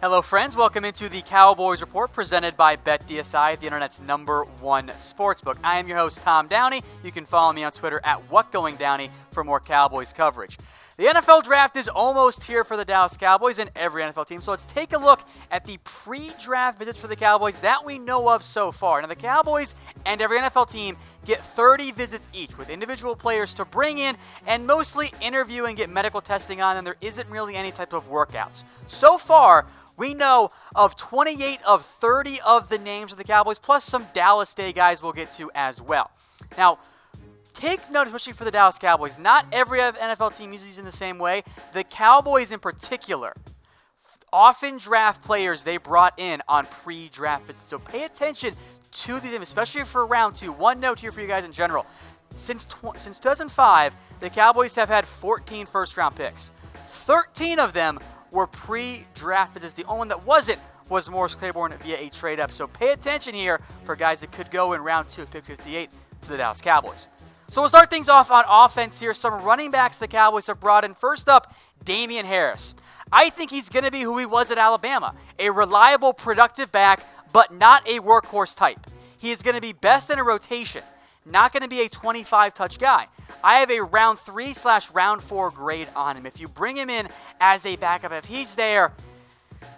Hello friends, welcome into the Cowboys Report presented by BetDSI, the internet's #1 sportsbook. I am your host, Tom Downey. You can follow me on Twitter at WhatGoingDowney for more Cowboys coverage. The NFL Draft is almost here for the Dallas Cowboys and every NFL team, so let's take a look at the pre-draft visits for the Cowboys that we know of so far. Now, the Cowboys and every NFL team get 30 visits each with individual players to bring in and mostly interview and get medical testing on them. There isn't really any type of workouts. So far, we know of 28 of 30 of the names of the Cowboys, plus some Dallas Day guys we'll get to as well. Now, take note, especially for the Dallas Cowboys, not every NFL team uses these in the same way. The Cowboys in particular often draft players they brought in on pre-draft visits. So pay attention to them, especially for round 2. One note here for you guys in general. Since 2005, the Cowboys have had 14 first-round picks. 13 of them were pre-draft visits. The only one that wasn't was Morris Claiborne via a trade-up. So pay attention here for guys that could go in round 2, pick 58 to the Dallas Cowboys. So we'll start things off on offense here. Some running backs the Cowboys have brought in. First up, Damien Harris. I think he's going to be who he was at Alabama. A reliable, productive back, but not a workhorse type. He is going to be best in a rotation, not going to be a 25-touch guy. I have a round 3/round 4 grade on him. If you bring him in as a backup, if he's there,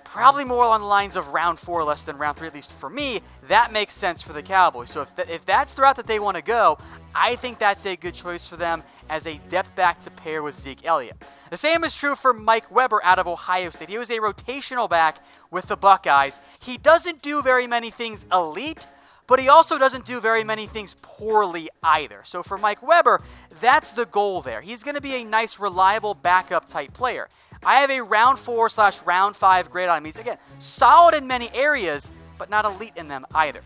probably more on the lines of round 4 less than round 3, at least for me, that makes sense for the Cowboys. So if that's the route that they want to go, I think that's a good choice for them as a depth back to pair with Zeke Elliott. The same is true for Mike Weber out of Ohio State. He was a rotational back with the Buckeyes. He doesn't do very many things elite, but he also doesn't do very many things poorly either. So for Mike Weber, that's the goal there. He's going to be a nice, reliable backup type player. I have a round 4/round 5 grade on him. He's, again, solid in many areas, but not elite in them either.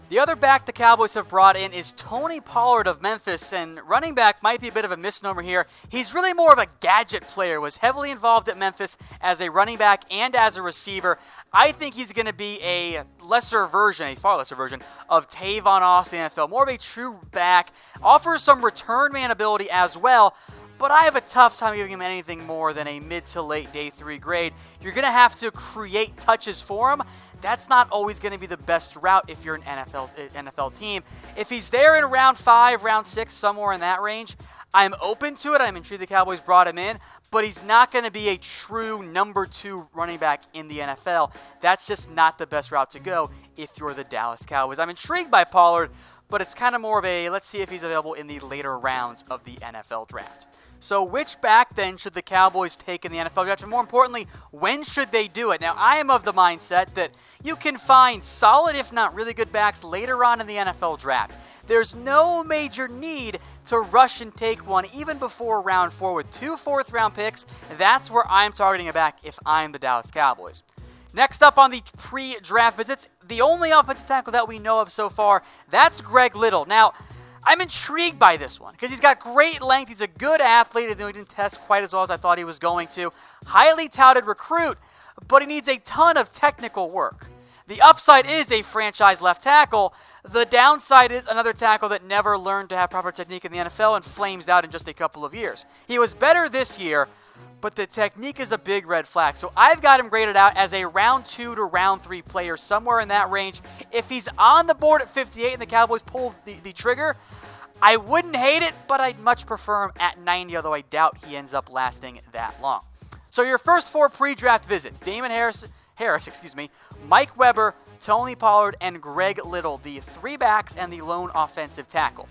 The other back the Cowboys have brought in is Tony Pollard of Memphis, and running back might be a bit of a misnomer here. He's really more of a gadget player, was heavily involved at Memphis as a running back and as a receiver. I think he's going to be a far lesser version of Tavon Austin in the NFL, more of a true back, offers some return man ability as well, but I have a tough time giving him anything more than a mid to late day 3 grade. You're going to have to create touches for him. That's not always going to be the best route if you're an NFL team. If he's there in round 5, round 6, somewhere in that range, I'm open to it. I'm intrigued the Cowboys brought him in, but he's not going to be a true number 2 running back in the NFL. That's just not the best route to go if you're the Dallas Cowboys. I'm intrigued by Pollard, but it's kind of more of a let's see if he's available in the later rounds of the NFL draft. So which back then should the Cowboys take in the NFL draft? And more importantly, when should they do it? Now, I am of the mindset that you can find solid, if not really good backs later on in the NFL draft. There's no major need to rush and take one even before round 4 with 2 4th-round picks. That's where I'm targeting a back if I'm the Dallas Cowboys. Next up on the pre-draft visits, the only offensive tackle that we know of so far, that's Greg Little. Now, I'm intrigued by this one because he's got great length. He's a good athlete, even though he didn't test quite as well as I thought he was going to. Highly touted recruit, but he needs a ton of technical work. The upside is a franchise left tackle. The downside is another tackle that never learned to have proper technique in the NFL and flames out in just a couple of years. He was better this year, but the technique is a big red flag. So I've got him graded out as a round 2 to round 3 player, somewhere in that range. If he's on the board at 58 and the Cowboys pull the trigger, I wouldn't hate it, but I'd much prefer him at 90, although I doubt he ends up lasting that long. So your first 4 pre-draft visits, Damien Harris, Mike Weber, Tony Pollard, and Greg Little, the 3 backs and the lone offensive tackle.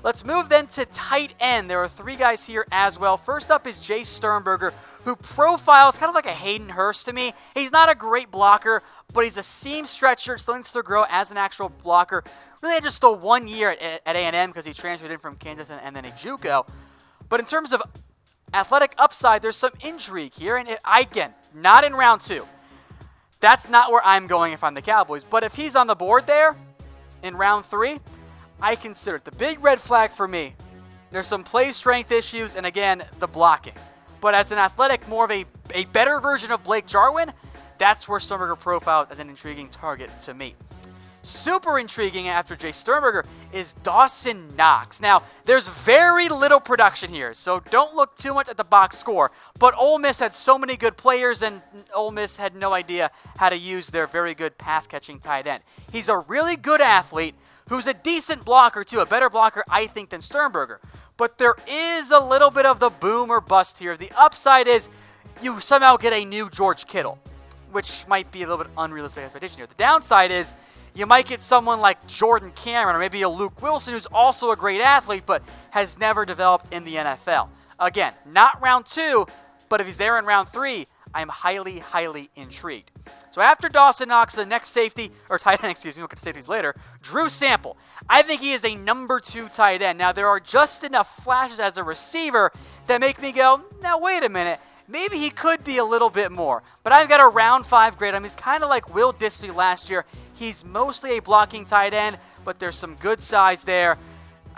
Let's move then to tight end. There are 3 guys here as well. First up is Jay Sternberger, who profiles kind of like a Hayden Hurst to me. He's not a great blocker, but he's a seam stretcher, still needs to grow as an actual blocker. Really had just the 1 year at A&M because he transferred in from Kansas and then a JUCO. But in terms of athletic upside, there's some intrigue here. And again, not in round 2. That's not where I'm going if I'm the Cowboys. But if he's on the board there in round 3, I consider it. The big red flag for me, there's some play strength issues and, again, the blocking. But as an athletic, more of a better version of Blake Jarwin, that's where Sternberger profiles as an intriguing target to me. super intriguing after Jay Sternberger is Dawson Knox. Now, there's very little production here, so don't look too much at the box score. But Ole Miss had so many good players, and Ole Miss had no idea how to use their very good pass-catching tight end. He's a really good athlete who's a decent blocker, too, a better blocker, I think, than Sternberger. But there is a little bit of the boom or bust here. The upside is you somehow get a new George Kittle, which might be a little bit unrealistic expectation here. The downside is you might get someone like Jordan Cameron or maybe a Luke Wilson who's also a great athlete but has never developed in the NFL. Again, not round 2, but if he's there in round 3, I'm highly, highly intrigued. So after Dawson Knox, the next safety, or tight end, we'll get to safeties later, Drew Sample. I think he is a number 2 tight end. Now, there are just enough flashes as a receiver that make me go, now wait a minute, maybe he could be a little bit more. But I've got a round 5 grade. I mean, he's kind of like Will Dissly last year. He's mostly a blocking tight end, but there's some good size there.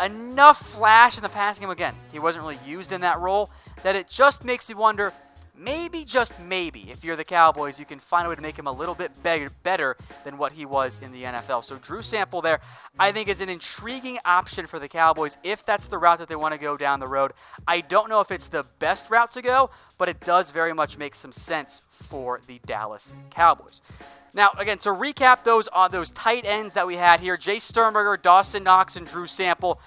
Enough flash in the passing game, again, he wasn't really used in that role, that it just makes me wonder, maybe, just maybe, if you're the Cowboys, you can find a way to make him a little bit better than what he was in the NFL. So Drew Sample there, I think, is an intriguing option for the Cowboys if that's the route that they want to go down the road. I don't know if it's the best route to go, but it does very much make some sense for the Dallas Cowboys. Now, again, to recap those tight ends that we had here, Jay Sternberger, Dawson Knox, and Drew Sample,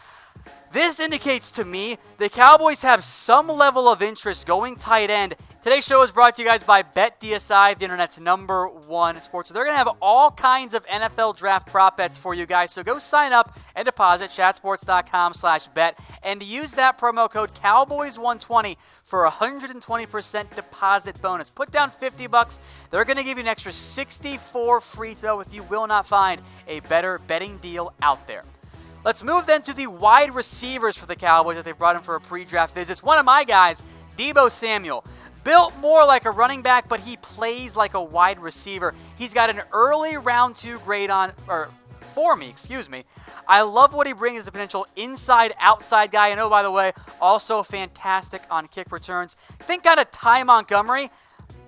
this indicates to me the Cowboys have some level of interest going tight end. Today's show is brought to you guys by BetDSI, the internet's number 1 sports. So they're going to have all kinds of NFL draft prop bets for you guys. So go sign up and deposit chatsports.com/bet and use that promo code Cowboys120 for a 120% deposit bonus. Put down $50. They're going to give you an extra $64 free to bet with. You will not find a better betting deal out there. Let's move then to the wide receivers for the Cowboys that they brought in for a pre-draft visit. It's one of my guys, DEEBO Samuel. Built more like a running back, but he plays like a wide receiver. He's got an early round 2 grade for me. I love what he brings as a potential inside-outside guy. And oh, by the way, also fantastic on kick returns. Think kind of Ty Montgomery,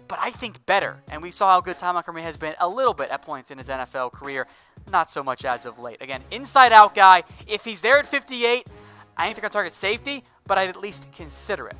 but I think better. And we saw how good Ty Montgomery has been a little bit at points in his NFL career. Not so much as of late. Again, inside-out guy. If he's there at 58, I think they're going to target safety, but I'd at least consider it.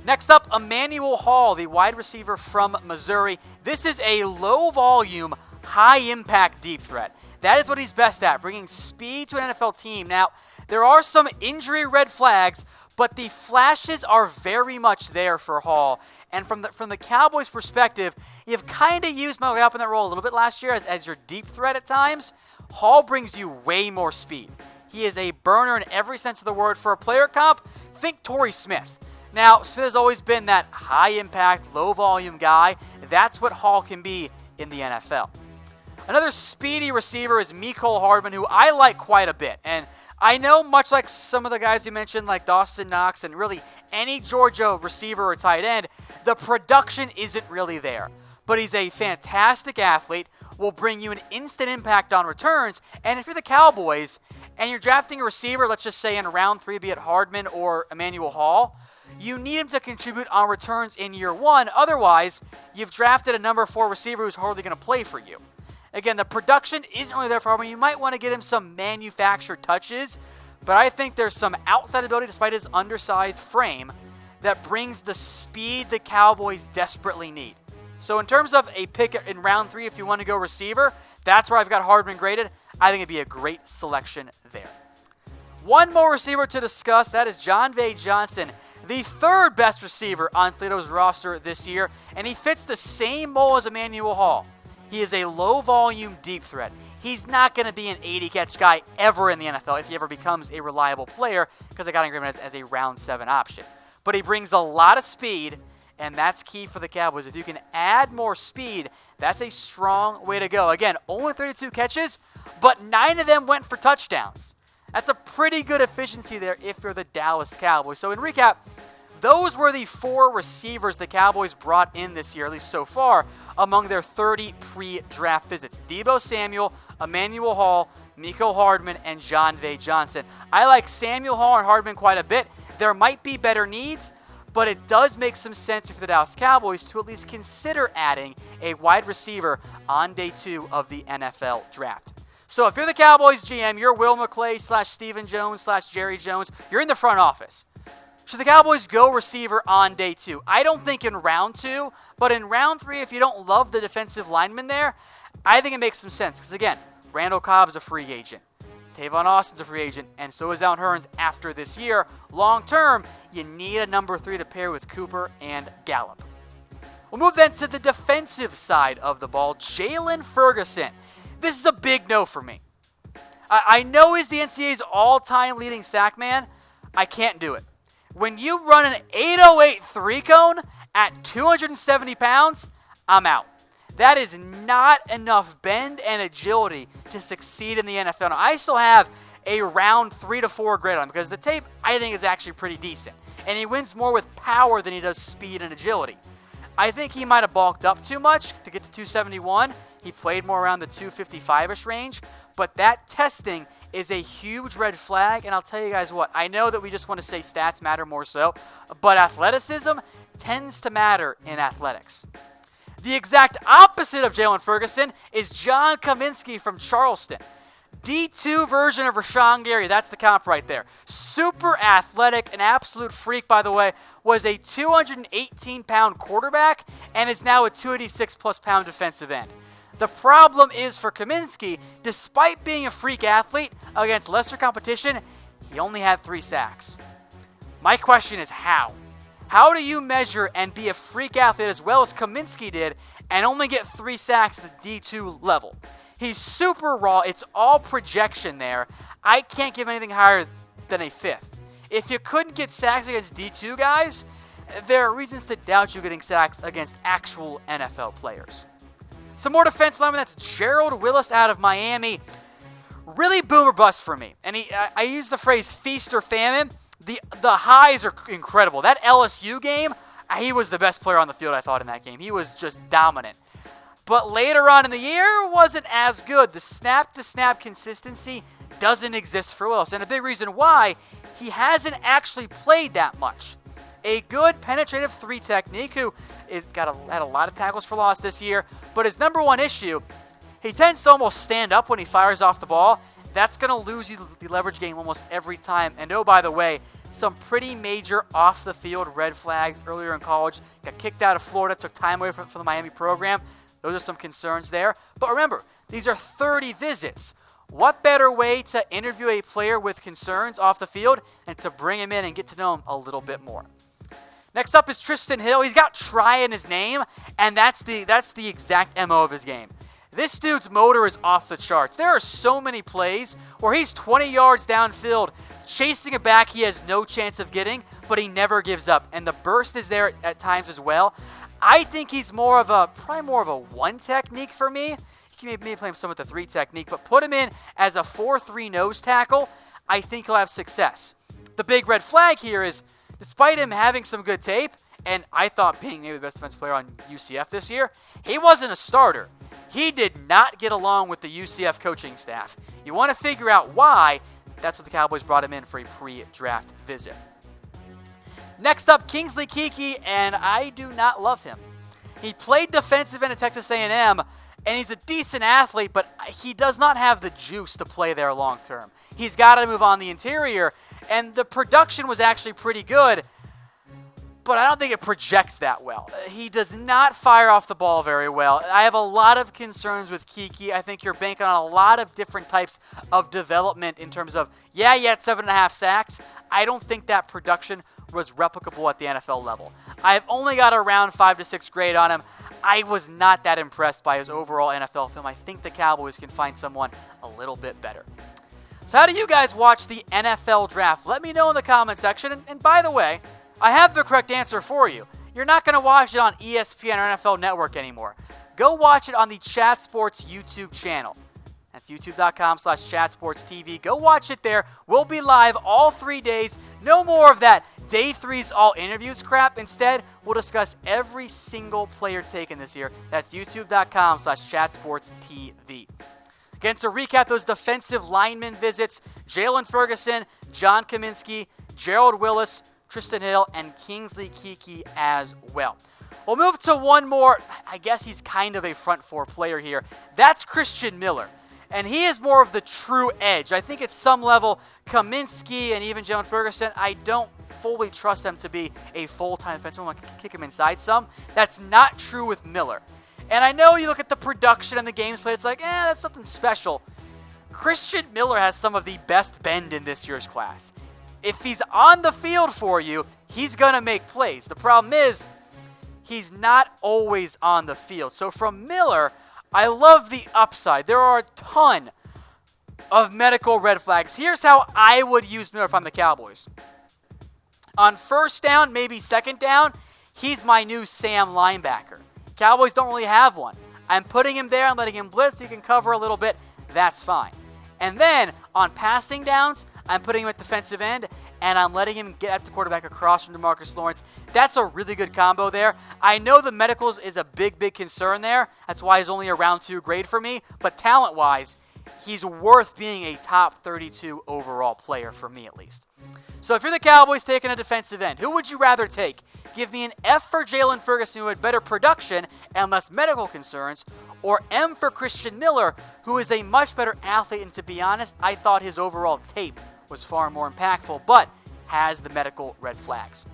Next up, Emmanuel Hall, the wide receiver from Missouri. This is a low-volume, high-impact deep threat. That is what he's best at, bringing speed to an NFL team. Now, there are some injury red flags, but the flashes are very much there for Hall. And from the Cowboys' perspective, you've kind of used Mo up in that role a little bit last year as your deep threat at times. Hall brings you way more speed. He is a burner in every sense of the word. For a player comp, think Torrey Smith. Now, Smith has always been that high-impact, low-volume guy. That's what Hall can be in the NFL. Another speedy receiver is Mecole Hardman, who I like quite a bit. And I know, much like some of the guys you mentioned, like Dawson Knox and really any Georgia receiver or tight end, the production isn't really there. But he's a fantastic athlete, will bring you an instant impact on returns. And if you're the Cowboys and you're drafting a receiver, let's just say in round 3, be it Hardman or Emmanuel Hall, you need him to contribute on returns in year 1. Otherwise, you've drafted a number 4 receiver who's hardly going to play for you. Again, the production isn't really there for Hardman. You might want to get him some manufactured touches, but I think there's some outside ability despite his undersized frame that brings the speed the Cowboys desperately need. So in terms of a pick in round 3, if you want to go receiver, that's where I've got Hardman graded. I think it'd be a great selection there. One more receiver to discuss, that is Johnathan Johnson, the 3rd best receiver on Toledo's roster this year, and he fits the same mold as Emmanuel Hall. He is a low-volume deep threat. He's not going to be an 80-catch guy ever in the NFL if he ever becomes a reliable player, because I got him as a round 7 option. But he brings a lot of speed, and that's key for the Cowboys. If you can add more speed, that's a strong way to go. Again, only 32 catches, but 9 of them went for touchdowns. That's a pretty good efficiency there if you're the Dallas Cowboys. So in recap, those were the 4 receivers the Cowboys brought in this year, at least so far, among their 30 pre-draft visits. DEEBO Samuel, Emmanuel Hall, Mecole Hardman, and Johnathan Johnson. I like Samuel, Hall, and Hardman quite a bit. There might be better needs, but it does make some sense for the Dallas Cowboys to at least consider adding a wide receiver on day 2 of the NFL draft. So if you're the Cowboys GM, you're Will McClay / Stephen Jones / Jerry Jones, you're in the front office. Should the Cowboys go receiver on day 2? I don't think in round 2, but in round 3, if you don't love the defensive lineman there, I think it makes some sense. Because again, Randall Cobb's a free agent. Tavon Austin's a free agent, and so is Allen Hurns after this year. Long term, you need a number 3 to pair with Cooper and Gallup. We'll move then to the defensive side of the ball. Jaylon Ferguson. This is a big no for me. I know he's the NCAA's all-time leading sack man. I can't do it. When you run an 808 3-cone at 270 pounds, I'm out. That is not enough bend and agility to succeed in the NFL. Now, I still have a round 3 to 4 grade on him because the tape, I think, is actually pretty decent. And he wins more with power than he does speed and agility. I think he might have bulked up too much to get to 271. He played more around the 255-ish range. But that testing is a huge red flag. And I'll tell you guys what, I know that we just want to say stats matter more so, but athleticism tends to matter in athletics. The exact opposite of Jaylon Ferguson is John Kaminsky from Charleston. D2 version of Rashawn Gary. That's the comp right there. Super athletic, an absolute freak, by the way. Was a 218-pound quarterback and is now a 286-plus pound defensive end. The problem is for Kaminsky, despite being a freak athlete against lesser competition, he only had 3 sacks. My question is how? How do you measure and be a freak athlete as well as Kaminsky did and only get 3 sacks at the D2 level? He's super raw. It's all projection there. I can't give anything higher than a 5th. If you couldn't get sacks against D2 guys, there are reasons to doubt you getting sacks against actual NFL players. Some more defense linemen. That's Gerald Willis out of Miami. Really boom or bust for me. And I use the phrase feast or famine. The highs are incredible. That LSU game, he was the best player on the field, I thought, in that game. He was just dominant. But later on in the year, wasn't as good. The snap-to-snap consistency doesn't exist for Willis. And a big reason why, he hasn't actually played that much. A good penetrative 3 technique who had a lot of tackles for loss this year. But his number one issue, he tends to almost stand up when he fires off the ball. That's going to lose you the leverage game almost every time. And oh, by the way, some pretty major off-the-field red flags earlier in college. Got kicked out of Florida, took time away from the Miami program. Those are some concerns there. But remember, these are 30 visits. What better way to interview a player with concerns off the field than to bring him in and get to know him a little bit more? Next up is Trysten Hill. He's got try in his name, and that's the exact MO of his game. This dude's motor is off the charts. There are so many plays where he's 20 yards downfield, chasing a back he has no chance of getting, but he never gives up. And the burst is there at times as well. I think he's probably more of a 1 technique for me. You can maybe play him some with the 3 technique, but put him in as a 4-3 nose tackle. I think he'll have success. The big red flag here is, despite him having some good tape, and I thought being maybe the best defensive player on UCF this year, he wasn't a starter. He did not get along with the UCF coaching staff. You want to figure out why? That's what the Cowboys brought him in for a pre-draft visit. Next up, Kingsley Keke, and I do not love him. He played defensive end at Texas A&M, and he's a decent athlete, but he does not have the juice to play there long term. He's got to move on the interior, and the production was actually pretty good, but I don't think it projects that well. He does not fire off the ball very well. I have a lot of concerns with Keke. I think you're banking on a lot of different types of development in terms of, he had 7.5 sacks. I don't think that production was replicable at the NFL level. I've only got a round 5 to 6 grade on him. I was not that impressed by his overall NFL film. I think the Cowboys can find someone a little bit better. So how do you guys watch the NFL draft? Let me know in the comment section. And by the way, I have the correct answer for you. You're not going to watch it on ESPN or NFL Network anymore. Go watch it on the Chat Sports YouTube channel. That's youtube.com/chatsportstv. Go watch it there. We'll be live all 3 days. No more of that day 3's all interviews crap. Instead, we'll discuss every single player taken this year. That's youtube.com/chatsportstv. Again, to recap those defensive lineman visits, Jaylon Ferguson, John Kaminsky, Gerald Willis, Trysten Hill, and Kingsley Keke as well. We'll move to one more. I guess he's kind of a front 4 player here. That's Christian Miller. And he is more of the true edge. I think at some level, Kaminsky and even Jaylon Ferguson, I don't fully trust them to be a full-time defenseman. I'm going to kick him inside some. That's not true with Miller. And I know you look at the production and the games played, it's like, that's something special. Christian Miller has some of the best bend in this year's class. If he's on the field for you, he's going to make plays. The problem is, he's not always on the field. So from Miller, I love the upside. There are a ton of medical red flags. Here's how I would use Miller if I'm the Cowboys. On first down, maybe second down, he's my new Sam linebacker. Cowboys don't really have one. I'm putting him there and letting him blitz. He can cover a little bit. That's fine. And then on passing downs, I'm putting him at defensive end, and I'm letting him get at the quarterback across from DeMarcus Lawrence. That's a really good combo there. I know the medicals is a big concern there. That's why he's only a round 2 grade for me. But talent-wise, he's worth being a top 32 overall player for me at least. So if you're the Cowboys taking a defensive end, who would you rather take? Give me an F for Jaylon Ferguson, who had better production and less medical concerns, or M for Christian Miller, who is a much better athlete, and to be honest, I thought his overall tape was far more impactful, but has the medical red flags.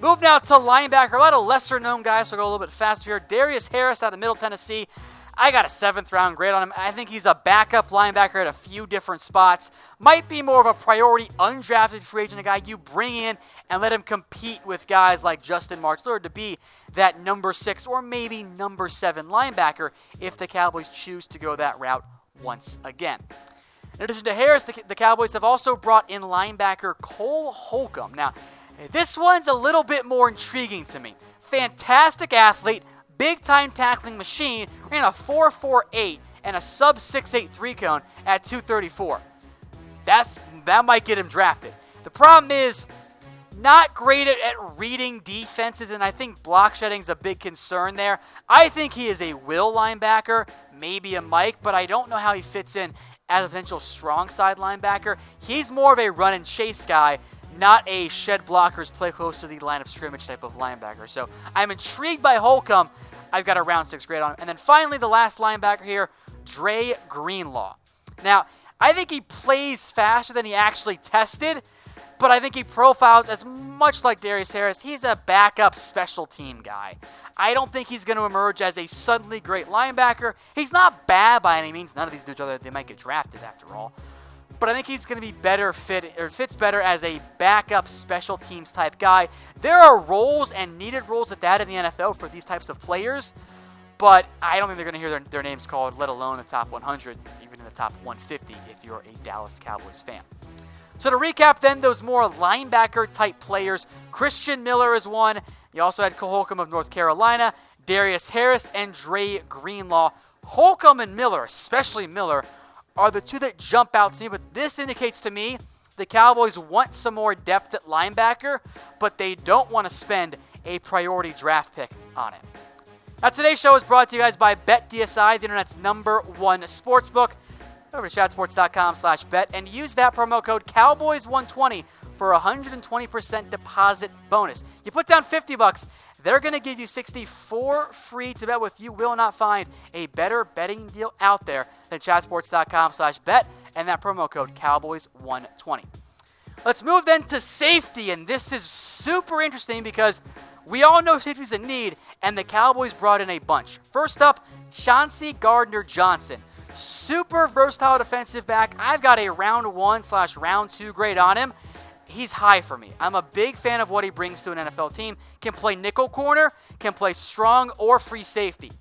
Move now to linebacker. A lot of lesser-known guys, so go a little bit faster here. Darius Harris out of Middle Tennessee. I got a 7th-round grade on him. I think he's a backup linebacker at a few different spots. Might be more of a priority undrafted free agent, a guy you bring in and let him compete with guys like Justin Marks-Lillard to be that number 6 or maybe number 7 linebacker if the Cowboys choose to go that route once again. In addition to Harris, the Cowboys have also brought in linebacker Cole Holcomb. Now, this one's a little bit more intriguing to me. Fantastic athlete, big-time tackling machine, ran a 4.48 and a sub-6.8 3-cone at 234. That might get him drafted. The problem is, not great at reading defenses, and I think block shedding is a big concern there. I think he is a will linebacker, maybe a Mike, but I don't know how he fits in as a potential strong side linebacker. He's more of a run and chase guy, not a shed blockers, play close to the line of scrimmage type of linebacker. So I'm intrigued by Holcomb. I've got a round 6 grade on him. And then finally, the last linebacker here, Dre Greenlaw. Now, I think he plays faster than he actually tested, but I think he profiles as much like Darius Harris. He's a backup special team guy. I don't think he's going to emerge as a suddenly great linebacker. He's not bad by any means. None of these do each other. They might get drafted after all. But I think he's going to be fits better as a backup special teams type guy. There are roles and needed roles at that in the NFL for these types of players, but I don't think they're going to hear their names called, let alone the top 100, even in the top 150 if you're a Dallas Cowboys fan. So to recap then, those more linebacker type players, Christian Miller is one. You also had Cole Holcomb of North Carolina, Darius Harris, and Dre Greenlaw. Holcomb and Miller, especially Miller, are the two that jump out to me, but this indicates to me the Cowboys want some more depth at linebacker, but they don't want to spend a priority draft pick on it. Now, today's show is brought to you guys by BetDSI, the internet's #1 sportsbook. Go over to chatsports.com/bet and use that promo code Cowboys120 for a 120% deposit bonus. You put down $50, they're going to give you $60 for free to bet with. You will not find a better betting deal out there than chatsports.com/bet and that promo code Cowboys120. Let's move then to safety, and this is super interesting because we all know safety's a need, and the Cowboys brought in a bunch. First up, Chauncey Gardner-Johnson. Super versatile defensive back. I've got a round 1/round 2 grade on him. He's high for me. I'm a big fan of what he brings to an NFL team. Can play nickel corner, can play strong or free safety.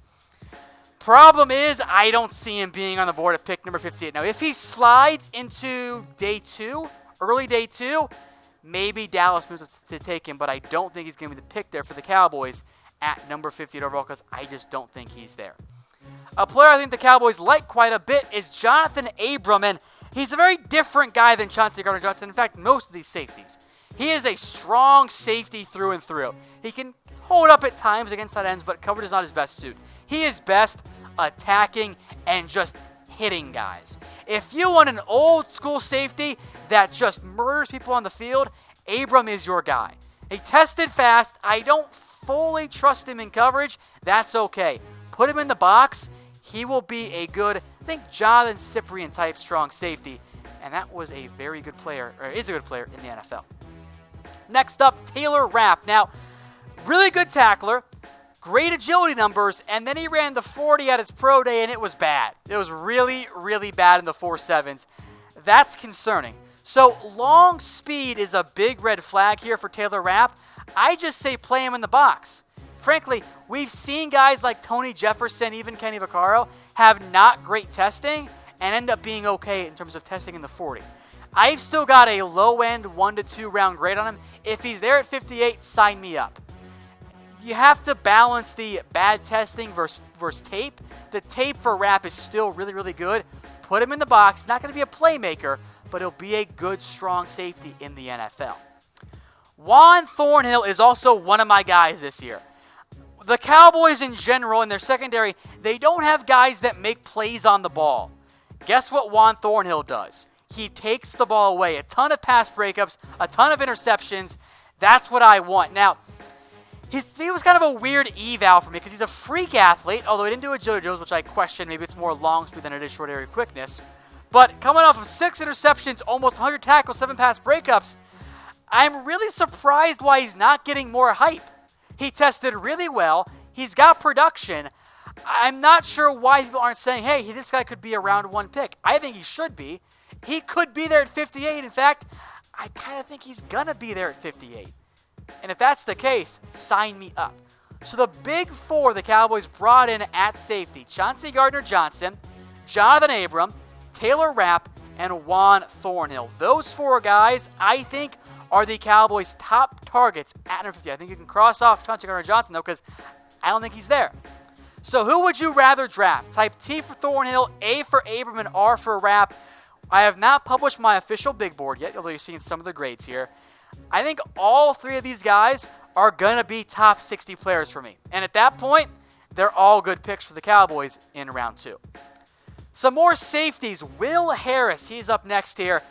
Problem is, I don't see him being on the board at pick number 58. Now, if he slides into early day two, maybe Dallas moves to take him, but I don't think he's going to be the pick there for the Cowboys at number 58 overall because I just don't think he's there. A player I think the Cowboys like quite a bit is Johnathan Abram, and he's a very different guy than Chauncey Gardner-Johnson. In fact, most of these safeties. He is a strong safety through and through. He can hold up at times against tight ends, but coverage is not his best suit. He is best attacking and just hitting guys. If you want an old school safety that just murders people on the field, Abram is your guy. He tested fast. I don't fully trust him in coverage. That's okay. Put him in the box. He will be a good Think Jonathan Cyprien type strong safety, and that was a very good player, or is a good player in the NFL. Next up, Taylor Rapp. Now, really good tackler, great agility numbers, and then he ran the 40 at his pro day, and it was bad. It was really, really bad in the 4.7s. That's concerning. So long speed is a big red flag here for Taylor Rapp. I just say play him in the box. Frankly, we've seen guys like Tony Jefferson, even Kenny Vaccaro, have not great testing and end up being okay in terms of testing in the 40. I've still got a low-end 1 to 2 round grade on him. If he's there at 58, sign me up. You have to balance the bad testing versus tape. The tape for Rapp is still really, really good. Put him in the box. He's not going to be a playmaker, but he'll be a good, strong safety in the NFL. Juan Thornhill is also one of my guys this year. The Cowboys in general, in their secondary, they don't have guys that make plays on the ball. Guess what Juan Thornhill does? He takes the ball away. A ton of pass breakups, a ton of interceptions. That's what I want. Now, he was kind of a weird eval for me because he's a freak athlete, although he didn't do agility drills, which I question. Maybe it's more long speed than it is short area quickness. But coming off of 6 interceptions, almost 100 tackles, 7 pass breakups, I'm really surprised why he's not getting more hype. He tested really well. He's got production. I'm not sure why people aren't saying, hey, this guy could be a round 1 pick. I think he should be. He could be there at 58. In fact, I kind of think he's going to be there at 58. And if that's the case, sign me up. So the big 4 the Cowboys brought in at safety: Chauncey Gardner-Johnson, Johnathan Abram, Taylor Rapp, and Juan Thornhill. Those 4 guys, I think, are the Cowboys' top targets at number 50. I think you can cross off Chauncey Gardner-Johnson, though, because I don't think he's there. So who would you rather draft? Type T for Thornhill, A for Abram, and R for Rapp. I have not published my official big board yet, although you're seeing some of the grades here. I think all 3 of these guys are going to be top 60 players for me. And at that point, they're all good picks for the Cowboys in round 2. Some more safeties. Will Harris, he's up next here.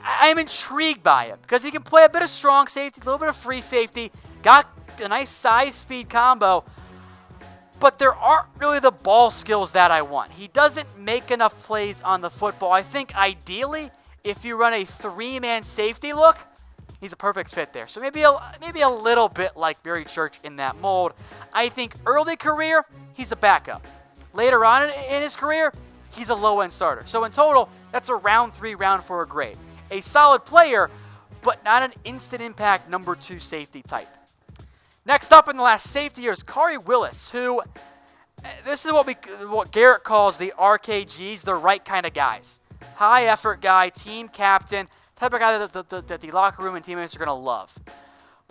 I'm intrigued by him because he can play a bit of strong safety, a little bit of free safety, got a nice size-speed combo, but there aren't really the ball skills that I want. He doesn't make enough plays on the football. I think ideally, if you run a 3-man safety look, he's a perfect fit there. So maybe a little bit like Barry Church in that mold. I think early career, he's a backup. Later on in his career, he's a low-end starter. So in total, that's a round 3, round 4 grade. A solid player, but not an instant impact number 2 safety type. Next up in the last safety here is Khari Willis, who, this is what Garrett calls the RKGs, the right kind of guys. High effort guy, team captain, type of guy that the locker room and teammates are going to love.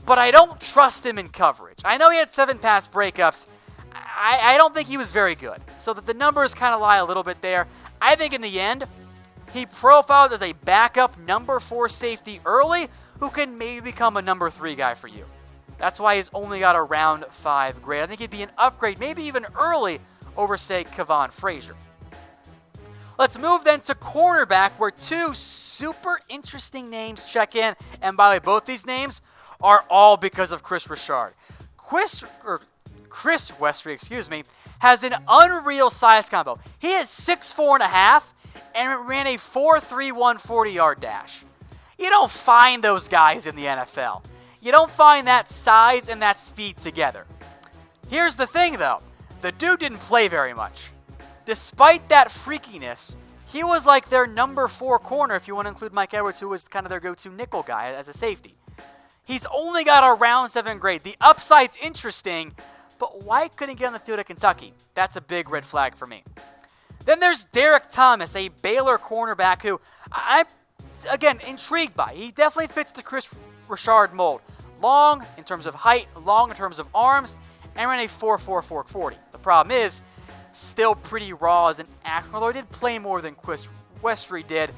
But I don't trust him in coverage. I know he had 7 pass breakups. I don't think he was very good. So that the numbers kind of lie a little bit there. I think in the end, he profiles as a backup number 4 safety early who can maybe become a number 3 guy for you. That's why he's only got a round 5 grade. I think he'd be an upgrade, maybe even early, over, say, Kevon Frazier. Let's move then to cornerback, where 2 super interesting names check in. And by the way, both these names are all because of Chris Richard. Chris Westry, has an unreal size combo. He is 6'4.5" and ran a 4.31 40-yard dash. You don't find those guys in the NFL. You don't find that size and that speed together. Here's the thing, though. The dude didn't play very much. Despite that freakiness, he was like their number 4 corner, if you want to include Mike Edwards, who was kind of their go-to nickel guy as a safety. He's only got a round 7 grade. The upside's interesting, but why couldn't he get on the field at Kentucky? That's a big red flag for me. Then there's Derek Thomas, a Baylor cornerback who I'm, again, intrigued by. He definitely fits the Chris Richard mold. Long in terms of height, long in terms of arms, and ran a 4.44 40. The problem is, still pretty raw as an actor, although he did play more than Chris Westry did.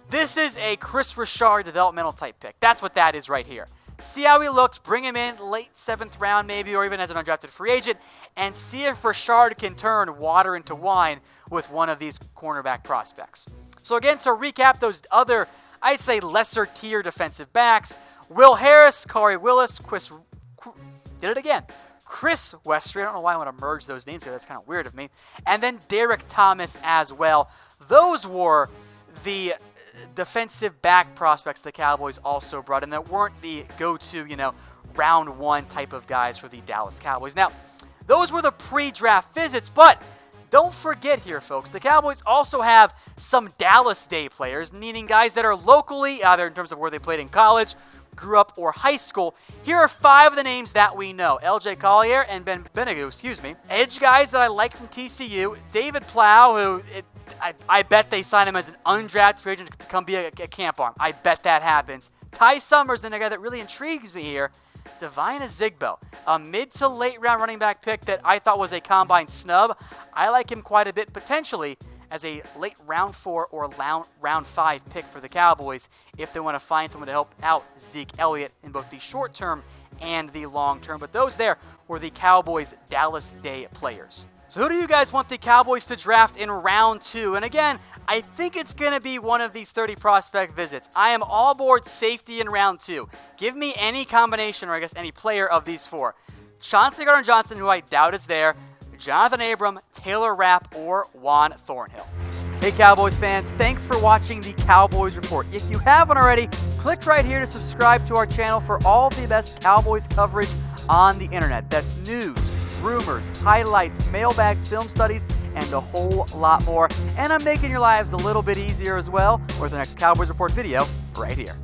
This is a Chris Richard developmental type pick. That's what that is right here. See how he looks, bring him in late 7th round maybe, or even as an undrafted free agent, and see if Richard can turn water into wine with one of these cornerback prospects. So again, to recap those other, I'd say lesser tier defensive backs: Will Harris, Khari Willis, Chris Westry. I don't know why I want to merge those names here. That's kind of weird of me. And then Derek Thomas as well. Those were the defensive back prospects the Cowboys also brought in that weren't the go-to, round one type of guys for the Dallas Cowboys. Now, those were the pre-draft visits, but don't forget here, folks, the Cowboys also have some Dallas Day players, meaning guys that are locally, either in terms of where they played in college, grew up, or high school. Here are 5 of the names that we know. LJ Collier and Ben Benigou, Edge guys that I like from TCU. David Plow, who I bet they sign him as an undrafted free agent to come be a camp arm. I bet that happens. Ty Summers, and a guy that really intrigues me here, Devine Ezigbo, a mid to late round running back pick that I thought was a combine snub. I like him quite a bit, potentially as a late round 4 or round 5 pick for the Cowboys if they want to find someone to help out Zeke Elliott in both the short term and the long term. But those there were the Cowboys Dallas Day players. So who do you guys want the Cowboys to draft in round 2? And again, I think it's going to be one of these 30 prospect visits. I am all aboard safety in round 2. Give me any combination, or I guess any player of these 4. Chauncey Gardner-Johnson, who I doubt is there, Johnathan Abram, Taylor Rapp, or Juan Thornhill. Hey Cowboys fans, thanks for watching the Cowboys Report. If you haven't already, click right here to subscribe to our channel for all the best Cowboys coverage on the internet. That's news, rumors, highlights, mailbags, film studies, and a whole lot more. And I'm making your lives a little bit easier as well with the next Cowboys Report video right here.